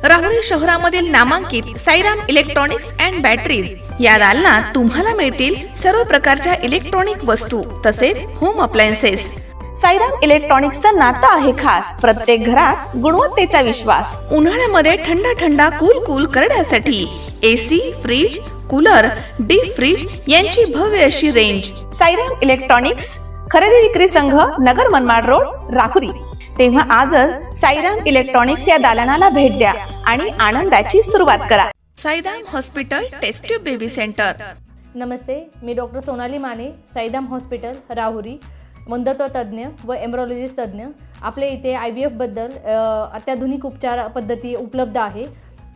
राहुरी शहरामधील नामांकित Sairam electronics and batteries या दालनात तुम्हाला मिळतील सर्व प्रकारच्या इलेक्ट्रॉनिक वस्तू तसेच होम अप्लायन्सेस। साईराम इलेक्ट्रॉनिक्सचं नातं आहे खास। प्रत्येक घरात गुणवत्तेचा विश्वास। उन्हाळ्यामध्ये थंड कूल करण्यासाठी AC, fridge, cooler, deep freeze यांची भव्य अशी रेंज। साईराम इलेक्ट्रॉनिक्स खरेदी विक्री संघ, नगर मनमाड रोड, राहुरी। तेव्हा आजच साईराम इलेक्ट्रॉनिक्स या दालनाला भेट द्या आणि आनंदाची सुरुवात करा। Sairam hospital test tube baby centre. नमस्ते, मी डॉक्टर सोनाली माने, साईराम हॉस्पिटल राहुरी, वंध्यत्व तज्ज्ञ व एम्ब्रोलॉजिस्ट तज्ज्ञ। आपल्या इथे IVF बद्दल अत्याधुनिक उपचार पद्धती उपलब्ध आहे।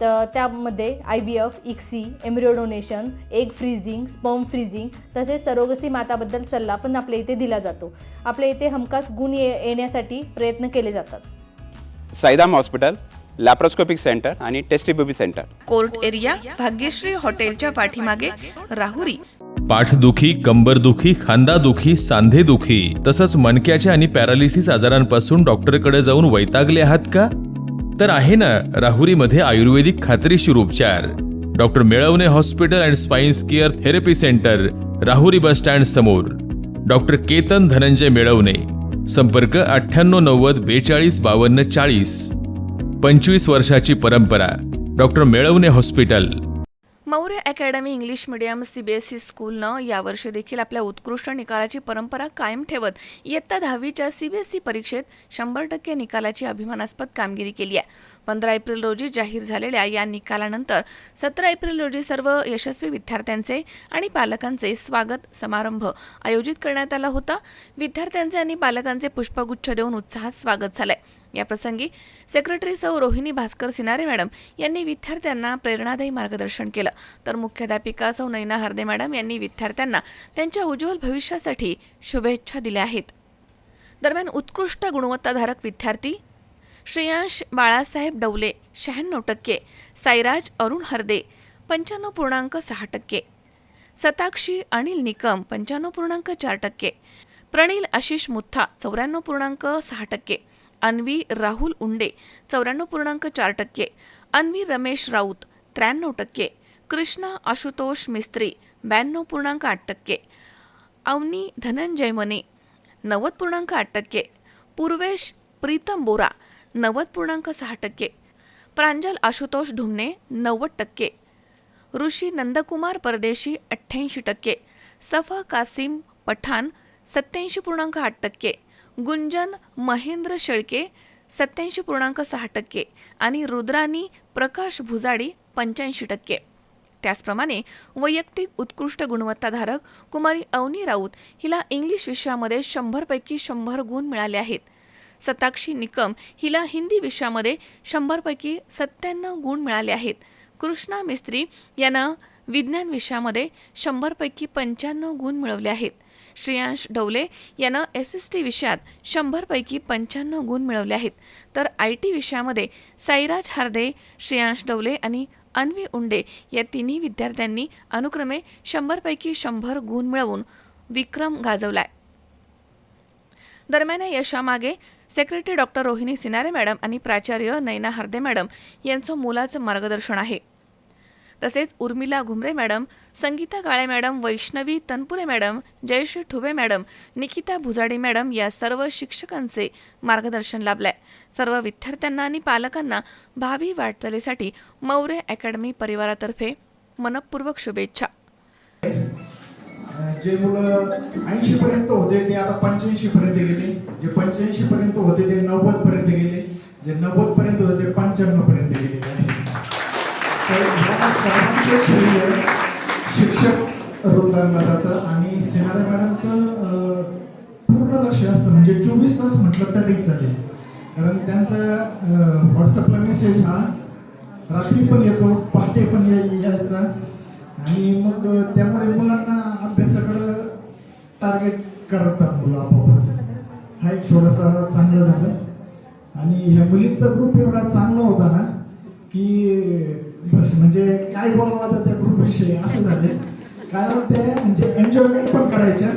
तर त्यामध्ये IVF, ICSI, embryo donation, egg freezing, sperm freezing तसेच सरोगसी माताबद्दल सल्ला पण आपल्या इथे दिला जातो। आपल्या इथे हमखास गुण येण्यासाठी प्रयत्न केले जातात। साईराम हॉस्पिटल लॅप्रोस्कोपिक सेंटर आणि test baby centre, court area, Bhagyashree हॉटेलच्या पाठीमागे, राहुरी। पाठदुखी, कंबरदुखी, खांदादुखी, सांधेदुखी तसंच मणक्याच्या आणि पॅरालिसिस आजारांपासून डॉक्टरकडे जाऊन वैतागले आहात का? तर आहे ना राहुरीमध्ये आयुर्वेदिक खात्रीशीर उपचार। Doctor Melavane hospital and spine care therapy centre, Rahuri bus stand समोर। डॉक्टर केतन धनंजय मेळवणे, संपर्क 9890 42 52 40। 25 वर्षाची परंपरा, doctor Melavane hospital. Maurya academy English medium CBSE स्कूलनं यावर्षी देखील आपल्या उत्कृष्ट निकालाची परंपरा कायम ठेवत इयत्ता 10वीच्या CBSE परीक्षेत 100% निकालाची अभिमानास्पद कामगिरी केली आहे। 15 एप्रिल रोजी जाहीर झालेल्या या निकालानंतर 17 एप्रिल रोजी सर्व यशस्वी विद्यार्थ्यांचे आणि पालकांचे स्वागत समारंभ आयोजित करण्यात आला होता। विद्यार्थ्यांचे आणि पालकांचे पुष्पगुच्छ देऊन उत्साहात स्वागत झालंय। या प्रसंगी सेक्रेटरी सौ रोहिणी भास्कर सिनारे मॅडम यांनी विद्यार्थ्यांना प्रेरणादायी मार्गदर्शन केलं, तर मुख्याध्यापिका सौ नैना हरदे मॅडम यांनी विद्यार्थ्यांना त्यांच्या उज्ज्वल भविष्यासाठी शुभेच्छा दिल्या आहेत। दरम्यान उत्कृष्ट गुणवत्ताधारक विद्यार्थी श्रेयांश बाळासाहेब डवले 96%, साईराज अरुण हरदे 95.6%, सताक्षी अनिल निकम 95.4%, प्रणील आशिष मुथा 94.6%, अन्वी राहुल उंडे 94.4%, अन्वी रमेश राऊत 93%, कृष्णा आशुतोष मिस्त्री 92.8%, अवनी धनंजय मने 90.8%, पूर्वेश प्रीतम बोरा 90.6%, प्रांजल आशुतोष ढुमणे 90%, ऋषी नंदकुमार परदेशी 88%, सफा कासिम पठाण 87.8%, गुंजन महेंद्र शेळके 87.6% आणि रुद्रानी प्रकाश भुजाडी 85%। त्याचप्रमाणे वैयक्तिक उत्कृष्ट गुणवत्ताधारक कुमारी अवनी राऊत हिला इंग्लिश विषयामध्ये 100 पैकी 100 गुण मिळाले आहेत। सताक्षी निकम हिला हिंदी विषयामध्ये 100 पैकी 97 गुण मिळाले आहेत। कृष्णा मिस्त्री यानं विज्ञान विषयामध्ये 100 पैकी 95 गुण मिळवले आहेत। श्रेयांश डवले यानं SST विषयात 100 पैकी 95 गुण मिळवले आहेत, तर IT विषयामध्ये साईराज हरदे, श्रेयांश डवले आणि अन्वी उंडे या तिन्ही विद्यार्थ्यांनी अनुक्रमे 100 पैकी 100 गुण मिळवून विक्रम गाजवलाय। दरम्यान या यशामागे secretary doctor Rohini Sinare madam आणि प्राचार्य नैना हरदे मॅडम यांचं मोलाचं मार्गदर्शन आहे। तसेच Urmila Ghumare madam, Sangita Kale madam, Vaishnavi Tanpure madam, Jayashree Thube madam, Nikita Bhujadi madam या सर्व शिक्षकांचे मार्गदर्शन लाभलंय। सर्व विद्यार्थ्यांना आणि पालकांना भावी वाटचालीसाठी मौर्य अकॅडमी परिवारातर्फे मनपूर्वक शुभेच्छा। जे मुलं 80 पर्यंत होते ते आता 85 पर्यंत गेले, जे 85 पर्यंत होते ते 90 पर्यंत गेले, जे 90 पर्यंत होते ते 95 पर्यंत गेलेले आहेत। तर ह्या सर्वांचे श्रेय शिक्षक वृंदांना जातं आणि सिनारे मॅडमचं पूर्ण लक्ष असतं, म्हणजे 24 तास म्हटलं तरी चालेल, कारण त्यांचा व्हॉट्सअपला मेसेज हा रात्री पण येतो, पहाटे पण यायचा आणि मग त्यामुळे मुलांना अभ्यासाकडं टार्गेट करतात मुलं आपोआपच। हा एक थोडासा चांगलं झालं आणि ह्या मुलींचा ग्रुप एवढा चांगला होता ना की बस म्हणजे काय बोलावं आता त्या ग्रुपविषयी असं झाले। कारण ते म्हणजे एन्जॉयमेंट पण करायच्या।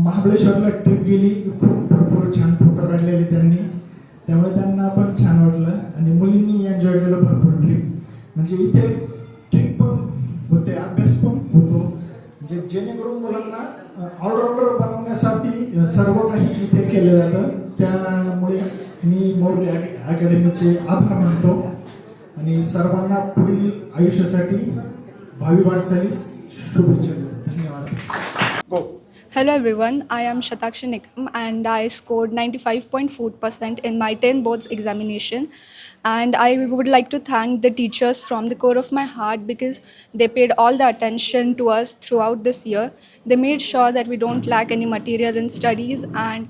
महाबळेश्वरला ट्रिप गेली, खूप भरपूर छान फोटो काढलेले त्यांनी त्यामुळे त्यांना पण छान वाटलं आणि मुलींनी एन्जॉय केलं भरपूर ट्रिप. म्हणजे इथे ट्रिप पण होते, अभ्यास पण होतो, म्हणजे जेणेकरून मुलांना ऑलराऊंडर बनवण्यासाठी सर्व काही इथे केलं जातं. त्यामुळे मी मौर्य अकॅडमीचे आभार मानतो आणि सर्वांना पुढील आयुष्यासाठी भावी वाटचालीस शुभेच्छा देतो. धन्यवाद. Hello everyone, I am Shatakshi Nikam and I scored 95.4% in my 10 boards examination, and I would like to thank the teachers from the core of my heart because they paid all the attention to us throughout this year. They made sure that we don't lack any material in studies and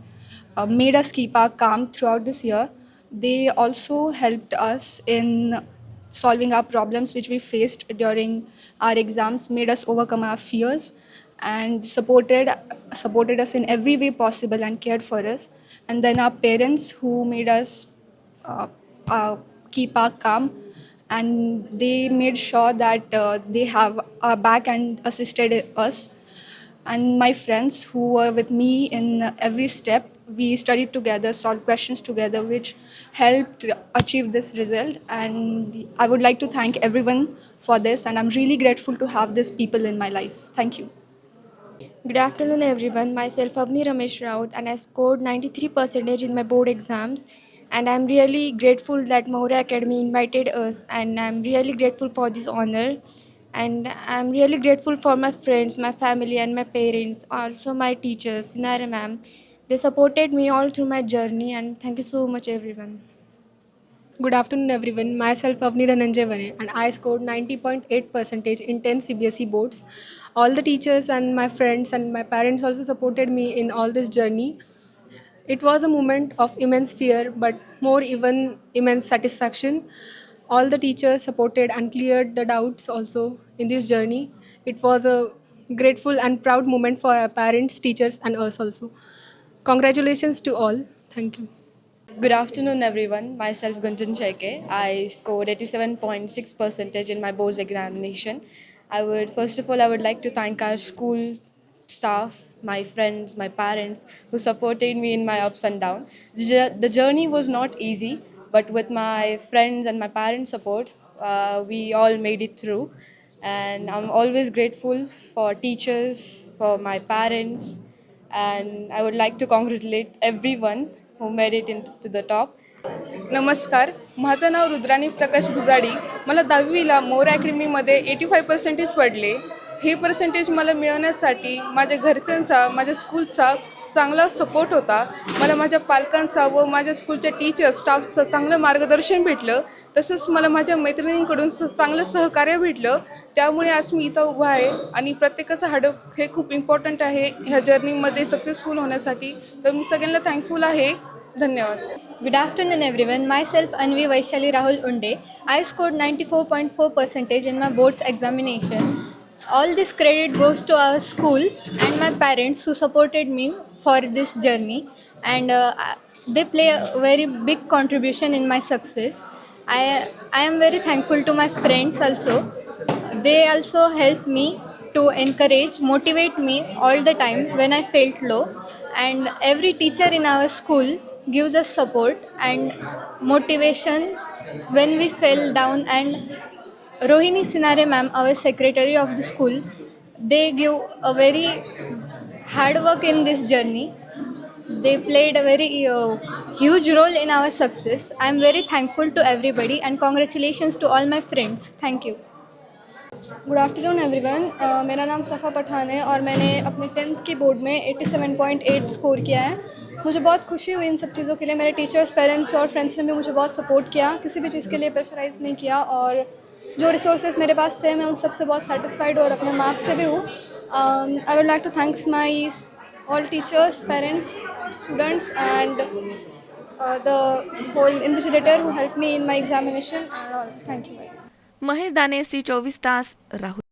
made us keep our calm throughout this year. They also helped us in solving our problems which we faced during our exams, made us overcome our fears and supported us in every way possible and cared for us. And then our parents who made us keep our calm, and they made sure that they have our back and assisted us. And my friends who were with me in every step, we studied together, solved questions together, which helped achieve this result. And I would like to thank everyone for this, and I'm really grateful to have these people in my life. Thank you. Good afternoon everyone, myself Avni Ramesh Raut and I scored 93% in my board exams, and I'm really grateful that Maurya Academy invited us, and I'm really grateful for this honor, and I'm really grateful for my friends, my family and my parents, also my teachers, Sinara ma'am. They supported me all through my journey, and thank you so much everyone. Good afternoon everyone, myself Avni Dhananjay Vane and I scored 90.8% in 10 CBSE boards. All the teachers and my friends and my parents also supported me in all this journey. It was a moment of immense fear but more even immense satisfaction. All the teachers supported and cleared the doubts also in this journey. It was a grateful and proud moment for our parents, teachers and us also. Congratulations to all. Thank you. Good afternoon everyone, myself Gunjan Sheke. I scored 87.6% in my boards examination. First of all I would like to thank our school staff, my friends, my parents who supported me in my ups and downs. The journey was not easy, but with my friends and my parents' support, we all made it through. And I'm always grateful for teachers, for my parents, and I would like to congratulate everyone who made it into the top. नमस्कार, माझं नाव रुद्राणी प्रकाश भुजाडी. मला 10वीला मोर अकॅडमीमध्ये 85% पडले. हे percentage मला मिळवण्यासाठी माझ्या घरच्यांचा, माझ्या स्कूलचा चांगला सपोर्ट होता. मला माझ्या पालकांचा व माझ्या स्कूलच्या टीचर्स, स्टाफचं चांगलं मार्गदर्शन भेटलं. तसंच मला माझ्या मैत्रिणींकडून चांगलं सहकार्य भेटलं. त्यामुळे आज मी इथं उभा आहे आणि प्रत्येकाचं हार्डवर्क हे खूप इम्पॉर्टंट आहे ह्या जर्नीमध्ये सक्सेसफुल होण्यासाठी. तर मी सगळ्यांना थँकफुल आहे. धन्यवाद. Good afternoon everyone, myself Anvi Vaishali Rahul Unde. I scored 94.4% in my boards examination. All this credit goes to our school and my parents who supported me for this journey, and they play a very big contribution in my success. I am very thankful to my friends also. They also helped me to encourage, motivate me all the time when I felt low, and every teacher in our school gives us support and motivation when we fell down. And Rohini Sinare ma'am, our secretary of the school, they give a very hard work in this journey. They played a very huge role in our success. I am very thankful to everybody and congratulations to all my friends. Thank you. Good afternoon everyone, मेरा नाम सफ़ा पठान है और मैंने अपने 10th के board में 87.8 score KIA है. मुझे बहुत खुशी हुई इन सब चीज़ों के लिए. मेरे टीचर्स, पेरेंट्स और फ्रेंड्स ने भी मुझे बहुत सपोर्ट किया, किसी भी चीज़ के लिए प्रेशराइज़ नहीं किया, और जो रिसोर्सेज मेरे पास थे मैं उन सब से बहुत सेटिस्फाइड और अपने मार्क्स से भी हूँ. I would like to thanks my all teachers, parents, students and the whole invigilator who helped me in my examination and all. Thank you very much. Mahesh दाने, C24 तास, राहुरी.